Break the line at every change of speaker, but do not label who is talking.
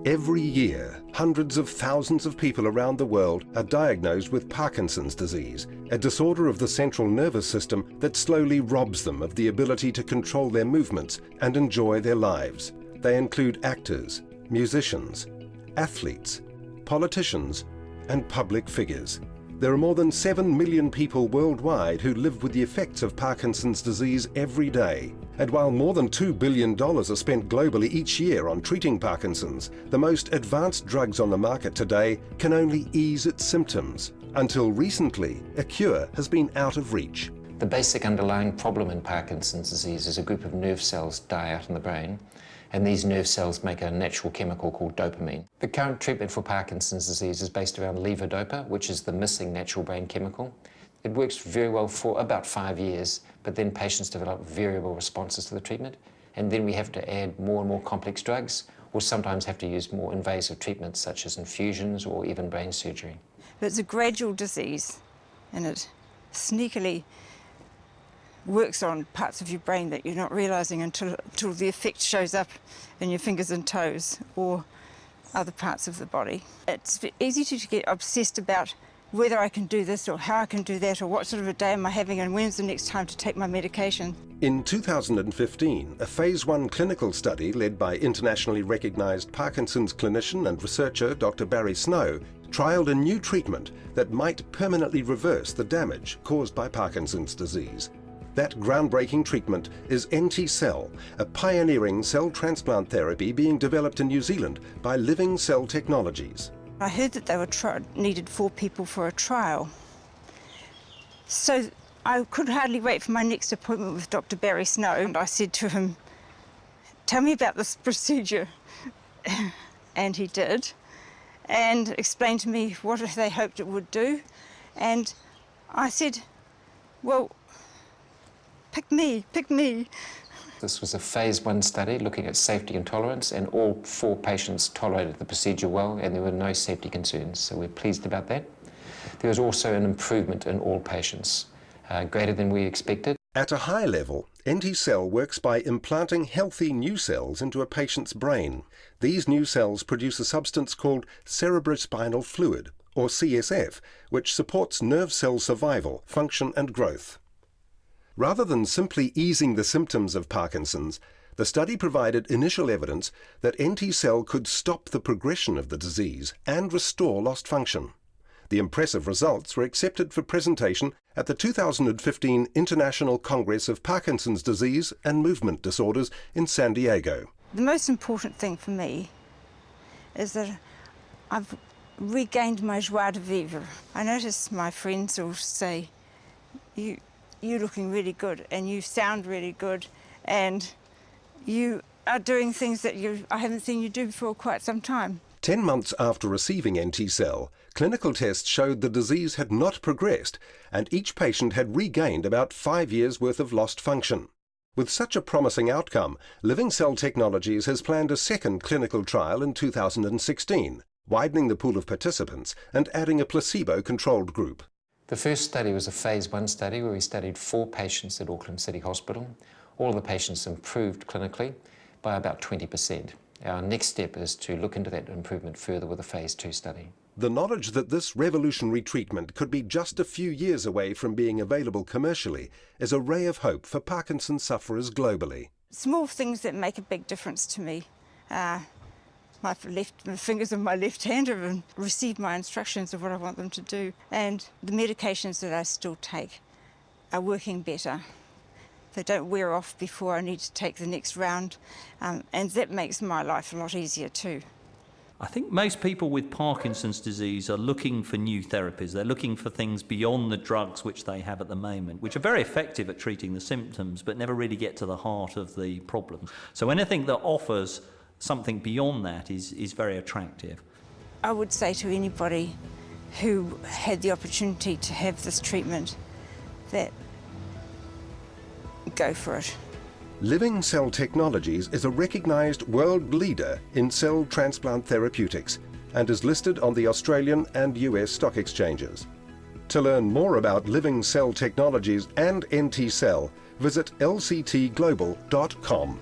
Every year, hundreds of thousands of people around the world are diagnosed with Parkinson's disease, a disorder of the central nervous system that slowly robs them of the ability to control their movements and enjoy their lives. They include actors, musicians, athletes, politicians, and public figures. There are more than 7 million people worldwide who live with the effects of Parkinson's disease every day. And while more than $2 billion are spent globally each year on treating Parkinson's, the most advanced drugs on the market today can only ease its symptoms. Until recently, a cure has been out of reach.
The basic underlying problem in Parkinson's disease is a group of nerve cells die out in the brain, and these nerve cells make a natural chemical called dopamine. The current treatment for Parkinson's disease is based around levodopa, which is the missing natural brain chemical. It works very well for about 5 years, but then patients develop variable responses to the treatment, and then we have to add more and more complex drugs, or sometimes have to use more invasive treatments such as infusions or even brain surgery.
It's a gradual disease, and it sneakily works on parts of your brain that you're not realising until the effect shows up in your fingers and toes or other parts of the body. It's easy to get obsessed about whether I can do this or how I can do that or what sort of a day am I having and when's the next time to take my medication.
In 2015, a phase 1 clinical study led by internationally recognised Parkinson's clinician and researcher Dr. Barry Snow trialled a new treatment that might permanently reverse the damage caused by Parkinson's disease. That groundbreaking treatment is NTCELL, a pioneering cell transplant therapy being developed in New Zealand by Living Cell Technologies.
I heard that they needed 4 people for a trial. So I could hardly wait for my next appointment with Dr. Barry Snow, and I said to him, "Tell me about this procedure." And he did, and explained to me what they hoped it would do. And I said, "Well, pick me, pick me."
This was a phase 1 study looking at safety and tolerance, and all 4 patients tolerated the procedure well, and there were no safety concerns, so we're pleased about that. There was also an improvement in all patients, greater than we expected.
At a high level, NTCELL works by implanting healthy new cells into a patient's brain. These new cells produce a substance called cerebrospinal fluid, or CSF, which supports nerve cell survival, function and growth. Rather than simply easing the symptoms of Parkinson's, the study provided initial evidence that NTCELL could stop the progression of the disease and restore lost function. The impressive results were accepted for presentation at the 2015 International Congress of Parkinson's Disease and Movement Disorders in San Diego.
The most important thing for me is that I've regained my joie de vivre. I notice my friends will say, you're looking really good and you sound really good and you are doing things that I haven't seen you do for quite some time.
10 months after receiving NTCELL, clinical tests showed the disease had not progressed and each patient had regained about 5 years' worth of lost function. With such a promising outcome, Living Cell Technologies has planned a second clinical trial in 2016, widening the pool of participants and adding a placebo-controlled group.
The first study was a phase 1 study where we studied 4 patients at Auckland City Hospital. All of the patients improved clinically by about 20%. Our next step is to look into that improvement further with a phase 2 study.
The knowledge that this revolutionary treatment could be just a few years away from being available commercially is a ray of hope for Parkinson's sufferers globally.
Small things that make a big difference to me. My fingers of my left hand have received my instructions of what I want them to do, and the medications that I still take are working better. They don't wear off before I need to take the next round, and that makes my life a lot easier too.
I think most people with Parkinson's disease are looking for new therapies. They're looking for things beyond the drugs which they have at the moment, which are very effective at treating the symptoms but never really get to the heart of the problem. So anything that offers something beyond that is very attractive.
I would say to anybody who had the opportunity to have this treatment that go for it.
Living Cell Technologies is a recognised world leader in cell transplant therapeutics and is listed on the Australian and US stock exchanges. To learn more about Living Cell Technologies and NTCELL, visit lctglobal.com.